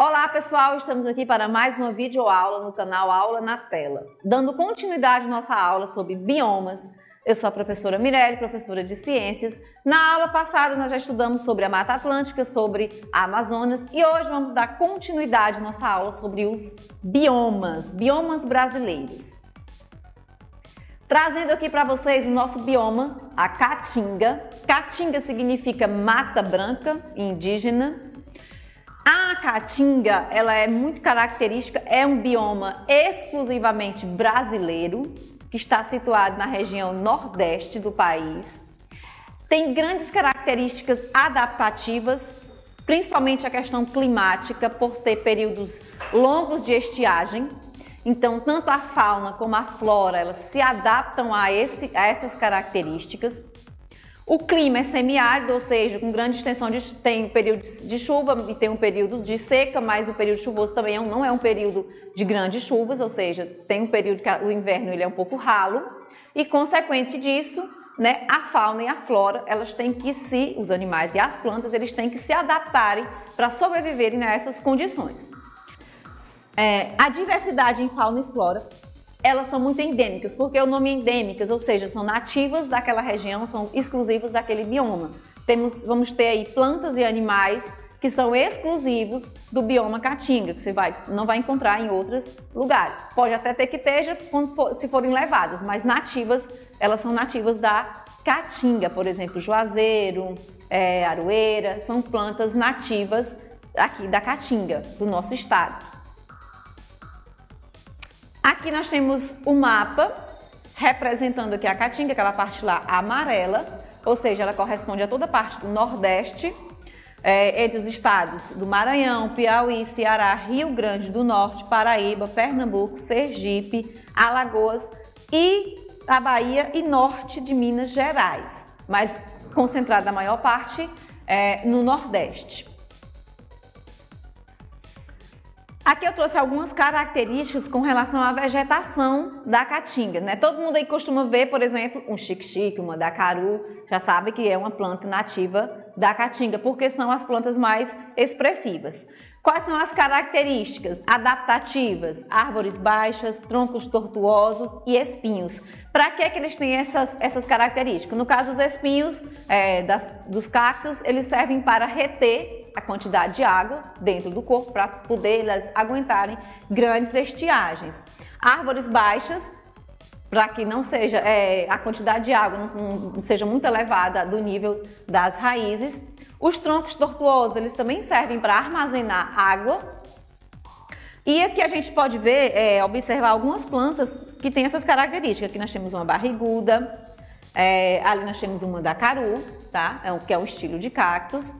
Olá pessoal, estamos aqui para mais uma videoaula no canal Aula na Tela. Dando continuidade à nossa aula sobre biomas, eu sou a professora Mirelle, professora de Ciências. Na aula passada nós já estudamos sobre a Mata Atlântica, sobre a Amazonas e hoje vamos dar continuidade à nossa aula sobre os biomas brasileiros. Trazendo aqui para vocês o nosso bioma, a Caatinga. Caatinga significa mata branca indígena. A Caatinga, ela é muito característica, é um bioma exclusivamente brasileiro, que está situado na região nordeste do país. Tem grandes características adaptativas, principalmente a questão climática, por ter períodos longos de estiagem. Então, tanto a fauna como a flora, elas se adaptam a essas características. O clima é semiárido, ou seja, com grande extensão tem um período de chuva e tem um período de seca, mas o período chuvoso também não é um período de grandes chuvas, ou seja, tem um período que o inverno ele é um pouco ralo e, consequente disso, né, a fauna e a flora, elas têm que os animais e as plantas, eles têm que se adaptarem para sobreviverem nessas condições. A diversidade em fauna e flora, elas são muito endêmicas, porque o nome é endêmicas, ou seja, são nativas daquela região, são exclusivas daquele bioma. Vamos ter aí plantas e animais que são exclusivos do bioma Caatinga, que você não vai encontrar em outros lugares. Pode até ter que esteja se forem levadas, mas nativas, elas são nativas da Caatinga, por exemplo, juazeiro, aroeira, são plantas nativas aqui da Caatinga, do nosso estado. Aqui nós temos o mapa representando aqui a Caatinga, aquela parte lá amarela, ou seja, ela corresponde a toda a parte do Nordeste, entre os estados do Maranhão, Piauí, Ceará, Rio Grande do Norte, Paraíba, Pernambuco, Sergipe, Alagoas e a Bahia e norte de Minas Gerais, mas concentrada a maior parte no Nordeste. Aqui eu trouxe algumas características com relação à vegetação da Caatinga, né? Todo mundo aí costuma ver, por exemplo, um xique-xique, um mandacaru, já sabe que é uma planta nativa da Caatinga, porque são as plantas mais expressivas. Quais são as características adaptativas? Árvores baixas, troncos tortuosos e espinhos. Para que eles têm essas características? No caso, os espinhos dos cactos, eles servem para reter a quantidade de água dentro do corpo para poder elas aguentarem grandes estiagens. Árvores baixas, para que não seja a quantidade de água não seja muito elevada do nível das raízes. Os troncos tortuosos, eles também servem para armazenar água. E aqui a gente pode ver, observar algumas plantas que têm essas características. Aqui nós temos uma barriguda, ali nós temos um mandacaru, tá? Que é um estilo de cactos.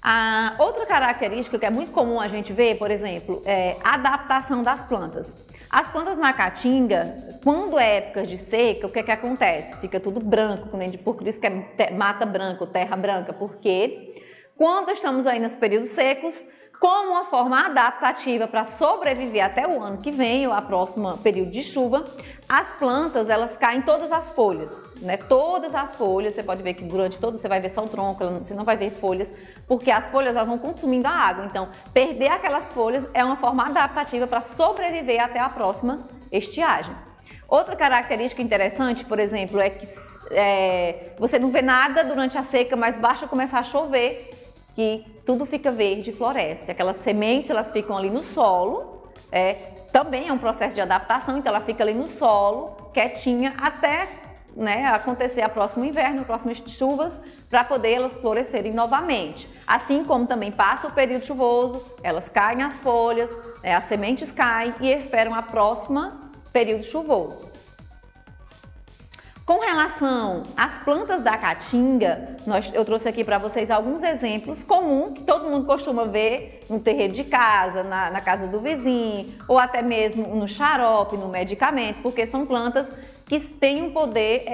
A outra característica que é muito comum a gente ver, por exemplo, é a adaptação das plantas. As plantas na Caatinga, quando é época de seca, o que acontece? Fica tudo branco, por isso que é mata branca ou terra branca, porque quando estamos aí nos períodos secos, como uma forma adaptativa para sobreviver até o ano que vem, ou a próxima período de chuva, as plantas, elas caem todas as folhas, né? Todas as folhas, você pode ver que durante todo, você vai ver só o tronco, você não vai ver folhas, porque as folhas elas vão consumindo a água. Então, perder aquelas folhas é uma forma adaptativa para sobreviver até a próxima estiagem. Outra característica interessante, por exemplo, é que você não vê nada durante a seca, mas basta começar a chover, que tudo fica verde e floresce. Aquelas sementes, elas ficam ali no solo, também é um processo de adaptação, então ela fica ali no solo, quietinha, até acontecer o próximo inverno, as próximas chuvas, para poder elas florescerem novamente. Assim como também passa o período chuvoso, elas caem as folhas, as sementes caem e esperam a próxima período chuvoso. Com relação às plantas da Caatinga, eu trouxe aqui para vocês alguns exemplos comuns que todo mundo costuma ver no terreiro de casa, na casa do vizinho, ou até mesmo no xarope, no medicamento, porque são plantas que têm um poder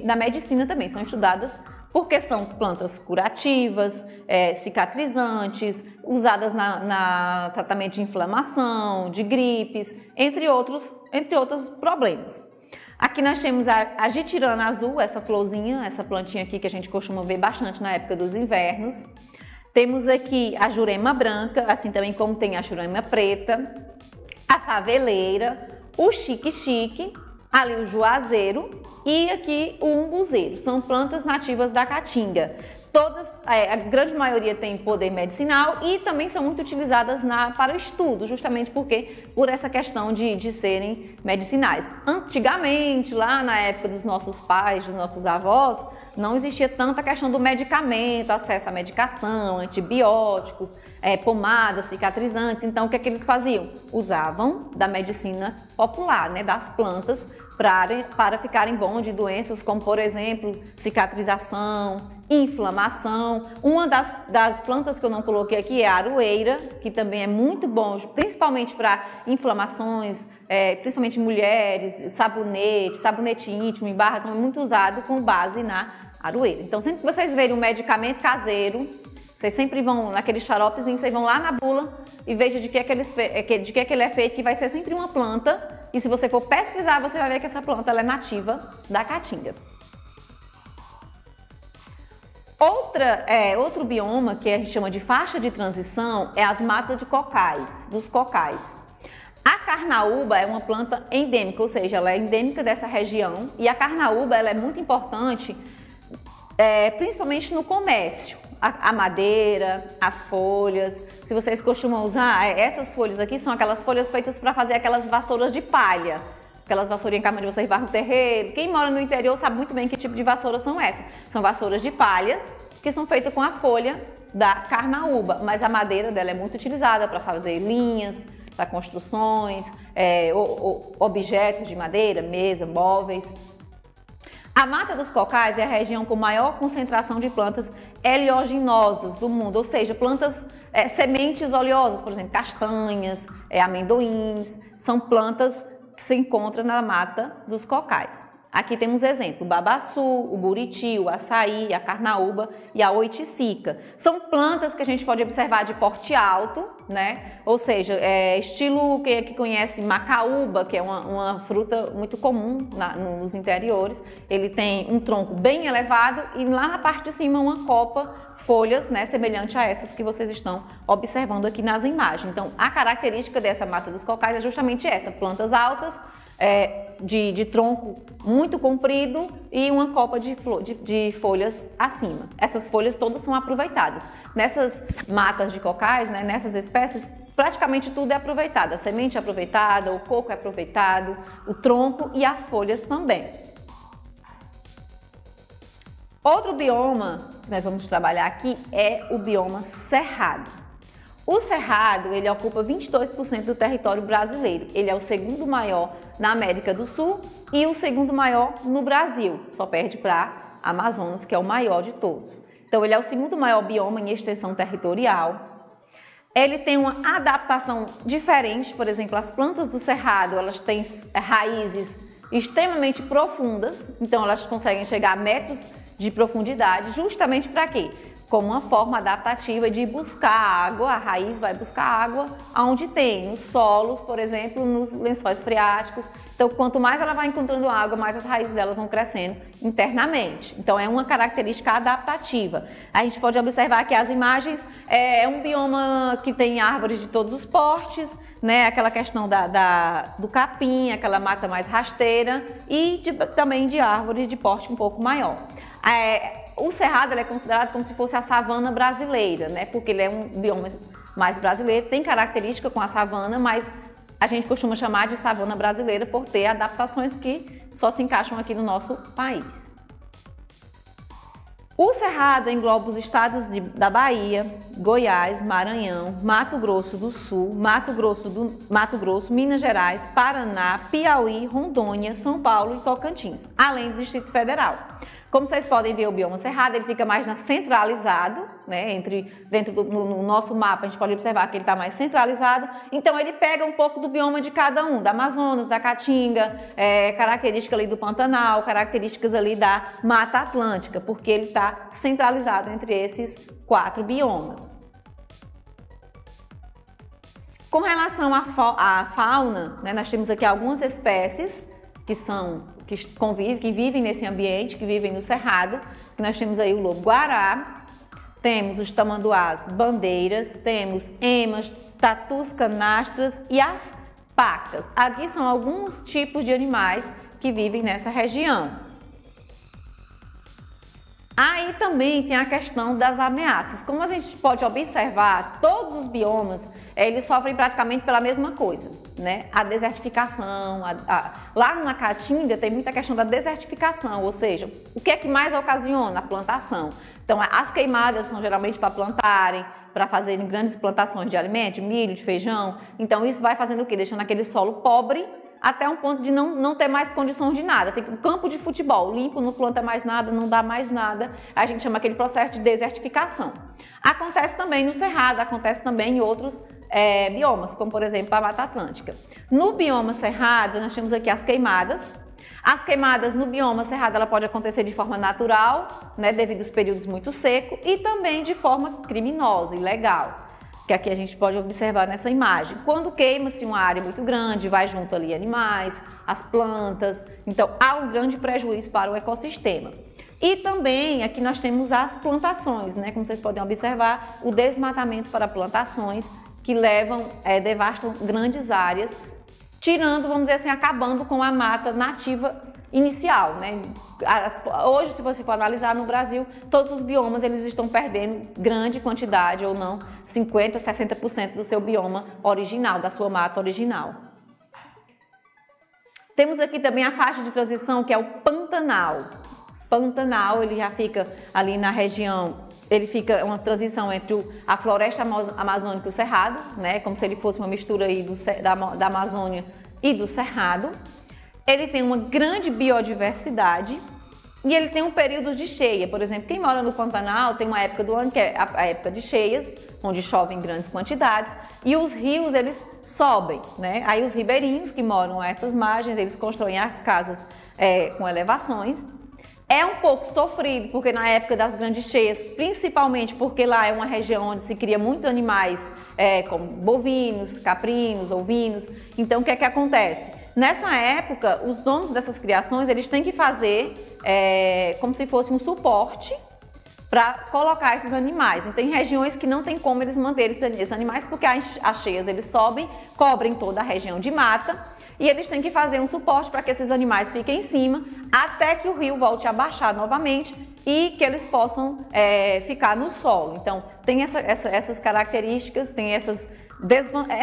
na medicina também, são estudadas porque são plantas curativas, cicatrizantes, usadas na tratamento de inflamação, de gripes, entre outros problemas. Aqui nós temos a jitirana azul, essa florzinha, essa plantinha aqui que a gente costuma ver bastante na época dos invernos. Temos aqui a jurema branca, assim também como tem a jurema preta, a faveleira, o xique-xique, ali o juazeiro e aqui o umbuzeiro. São plantas nativas da caatinga. Todas, a grande maioria tem poder medicinal e também são muito utilizadas para o estudo, justamente por essa questão de serem medicinais. Antigamente, lá na época dos nossos pais, dos nossos avós, não existia tanta questão do medicamento, acesso à medicação, antibióticos, pomadas, cicatrizantes. Então, o que é que eles faziam? Usavam da medicina popular, né, das plantas, para ficarem bons de doenças como, por exemplo, cicatrização, inflamação. Uma das plantas que eu não coloquei aqui é a aroeira, que também é muito bom, principalmente para inflamações, principalmente mulheres, sabonete íntimo em barra, então é muito usado com base na aroeira. Então, sempre que vocês verem um medicamento caseiro, vocês sempre vão naquele xaropezinho, vocês vão lá na bula e vejam de que é que ele é feito, que vai ser sempre uma planta. E se você for pesquisar, você vai ver que essa planta ela é nativa da caatinga. Outro bioma que a gente chama de faixa de transição é as matas de cocais, dos cocais. A carnaúba é uma planta endêmica, ou seja, ela é endêmica dessa região. E a carnaúba ela é muito importante, principalmente no comércio. A madeira, as folhas. Se vocês costumam usar, essas folhas aqui são aquelas folhas feitas para fazer aquelas vassouras de palha. Aquelas vassourinhas que a mãe de vocês varre no terreiro. Quem mora no interior sabe muito bem que tipo de vassouras são essas. São vassouras de palhas que são feitas com a folha da carnaúba. Mas a madeira dela é muito utilizada para fazer linhas, para construções, objetos de madeira, mesa, móveis. A Mata dos Cocais é a região com maior concentração de plantas oleaginosas do mundo, ou seja, plantas, sementes oleosas, por exemplo, castanhas, amendoins, são plantas que se encontram na Mata dos Cocais. Aqui temos exemplo, o babaçu, o buriti, o açaí, a carnaúba e a oiticica. São plantas que a gente pode observar de porte alto, né? Ou seja, estilo, quem aqui conhece macaúba, que é uma fruta muito comum nos interiores. Ele tem um tronco bem elevado e lá na parte de cima uma copa, folhas, né, semelhante a essas que vocês estão observando aqui nas imagens. Então, a característica dessa Mata dos Cocais é justamente essa, plantas altas, de tronco muito comprido e uma copa de folhas acima. Essas folhas todas são aproveitadas. Nessas matas de cocais, né, nessas espécies, praticamente tudo é aproveitado. A semente é aproveitada, o coco é aproveitado, o tronco e as folhas também. Outro bioma que nós vamos trabalhar aqui é o bioma cerrado. O cerrado, ele ocupa 22% do território brasileiro. Ele é o segundo maior na América do Sul e o segundo maior no Brasil. Só perde para Amazonas, que é o maior de todos. Então, ele é o segundo maior bioma em extensão territorial. Ele tem uma adaptação diferente, por exemplo, as plantas do cerrado, elas têm raízes extremamente profundas, então elas conseguem chegar a metros de profundidade, justamente para quê? Como uma forma adaptativa de buscar água, a raiz vai buscar água onde tem, nos solos, por exemplo, nos lençóis freáticos. Então, quanto mais ela vai encontrando água, mais as raízes dela vão crescendo internamente. Então, é uma característica adaptativa. A gente pode observar que as imagens é um bioma que tem árvores de todos os portes, né? Aquela questão do capim, aquela mata mais rasteira e também de árvores de porte um pouco maior. O cerrado ele é considerado como se fosse a savana brasileira, né? Porque ele é um bioma mais brasileiro, tem característica com a savana, mas a gente costuma chamar de savana brasileira por ter adaptações que só se encaixam aqui no nosso país. O cerrado engloba os estados da Bahia, Goiás, Maranhão, Mato Grosso do Sul, Mato Grosso, Minas Gerais, Paraná, Piauí, Rondônia, São Paulo e Tocantins, além do Distrito Federal. Como vocês podem ver, o bioma cerrado ele fica mais centralizado, né? No nosso mapa a gente pode observar que ele está mais centralizado, então ele pega um pouco do bioma de cada um, da Amazonas, da Caatinga, característica ali do Pantanal, características ali da Mata Atlântica, porque ele está centralizado entre esses 4 biomas. Com relação à fauna, né, nós temos aqui algumas espécies que vivem nesse ambiente, que vivem no cerrado. Nós temos aí o lobo-guará, temos os tamanduás bandeiras, temos emas, tatus canastras e as pacas. Aqui são alguns tipos de animais que vivem nessa região. Aí também tem a questão das ameaças. Como a gente pode observar, todos os biomas, eles sofrem praticamente pela mesma coisa, né? A desertificação, lá na Caatinga tem muita questão da desertificação, ou seja, o que é que mais ocasiona? A plantação. Então, as queimadas são geralmente para plantarem, para fazerem grandes plantações de alimentos, de milho, de feijão. Então, isso vai fazendo o quê? Deixando aquele solo pobre, até um ponto de não ter mais condições de nada. Fica um campo de futebol, limpo, não planta mais nada, não dá mais nada. A gente chama aquele processo de desertificação. Acontece também no Cerrado, acontece também em outros biomas, como por exemplo a Mata Atlântica. No bioma Cerrado, nós temos aqui as queimadas. As queimadas no bioma Cerrado, ela pode acontecer de forma natural, né, devido aos períodos muito secos, e também de forma criminosa, ilegal, que aqui a gente pode observar nessa imagem. Quando queima-se uma área muito grande, vai junto ali animais, as plantas, então há um grande prejuízo para o ecossistema. E também aqui nós temos as plantações, né? Como vocês podem observar, o desmatamento para plantações que devastam grandes áreas, tirando, vamos dizer assim, acabando com a mata nativa inicial, né? Hoje, se você for analisar no Brasil, todos os biomas eles estão perdendo grande quantidade ou não, 50%, 60% do seu bioma original, da sua mata original. Temos aqui também a faixa de transição, que é o Pantanal. Pantanal, ele já fica ali na região, ele fica uma transição entre a floresta amazônica e o cerrado, né? Como se ele fosse uma mistura aí da Amazônia e do cerrado. Ele tem uma grande biodiversidade e ele tem um período de cheia. Por exemplo, quem mora no Pantanal tem uma época do ano que é a época de cheias, onde chove em grandes quantidades, e os rios eles sobem, né? Aí os ribeirinhos que moram a essas margens, eles constroem as casas com elevações. É um pouco sofrido, porque na época das grandes cheias, principalmente porque lá é uma região onde se cria muitos animais, como bovinos, caprinos, ovinos. Então, o que é que acontece? Nessa época, os donos dessas criações, eles têm que fazer como se fosse um suporte para colocar esses animais. Então, tem regiões que não tem como eles manterem esses animais, porque as cheias eles sobem, cobrem toda a região de mata, e eles têm que fazer um suporte para que esses animais fiquem em cima, até que o rio volte a baixar novamente e que eles possam ficar no solo. Então, tem essas características, tem essas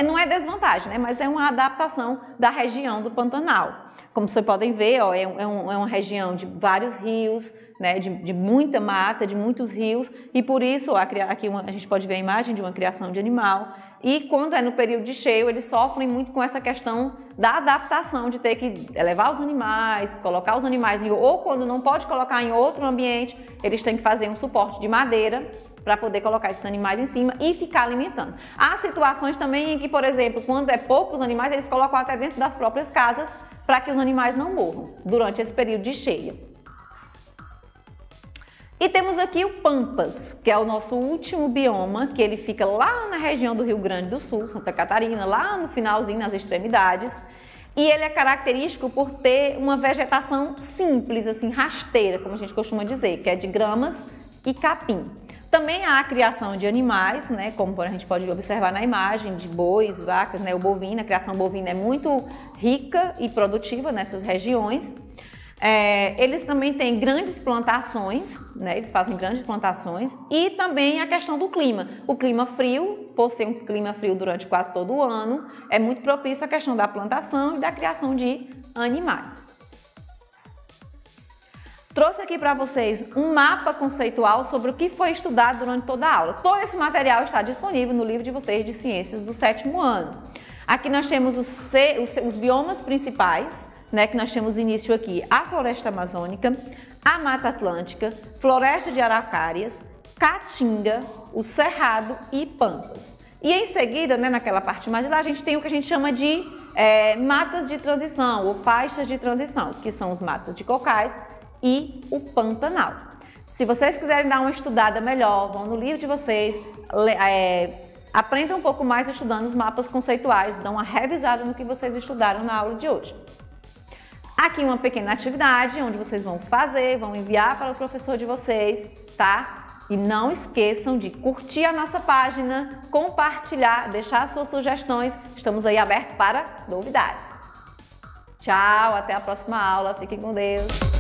não é desvantagem, né? Mas é uma adaptação da região do Pantanal. Como vocês podem ver, ó, é uma região de vários rios, né? De muita mata, de muitos rios, e por isso aqui a gente pode ver a imagem de uma criação de animal. E quando é no período de cheio, eles sofrem muito com essa questão da adaptação, de ter que levar os animais, colocar os animais ou quando não pode colocar em outro ambiente, eles têm que fazer um suporte de madeira para poder colocar esses animais em cima e ficar alimentando. Há situações também em que, por exemplo, quando é poucos animais, eles colocam até dentro das próprias casas para que os animais não morram durante esse período de cheia. E temos aqui o Pampas, que é o nosso último bioma, que ele fica lá na região do Rio Grande do Sul, Santa Catarina, lá no finalzinho, nas extremidades. E ele é característico por ter uma vegetação simples, assim, rasteira, como a gente costuma dizer, que é de gramas e capim. Também há a criação de animais, né, como a gente pode observar na imagem, de bois, vacas, né, o bovino, a criação bovina é muito rica e produtiva nessas regiões. Eles também têm grandes plantações, né, eles fazem grandes plantações, e também a questão do clima. O clima frio, por ser um clima frio durante quase todo o ano, é muito propício à questão da plantação e da criação de animais. Trouxe aqui para vocês um mapa conceitual sobre o que foi estudado durante toda a aula. Todo esse material está disponível no livro de vocês de Ciências do 7º ano. Aqui nós temos os biomas principais, né, que nós temos início aqui a floresta amazônica, a Mata Atlântica, floresta de araucárias, caatinga, o cerrado e pampas. E em seguida, né, naquela parte mais de lá, a gente tem o que a gente chama de matas de transição ou faixas de transição, que são os matas de cocais e o Pantanal. Se vocês quiserem dar uma estudada melhor, vão no livro de vocês, aprendam um pouco mais estudando os mapas conceituais, dão uma revisada no que vocês estudaram na aula de hoje. Aqui uma pequena atividade onde vocês vão fazer, vão enviar para o professor de vocês, tá? E não esqueçam de curtir a nossa página, compartilhar, deixar suas sugestões. Estamos aí abertos para novidades. Tchau, até a próxima aula. Fiquem com Deus.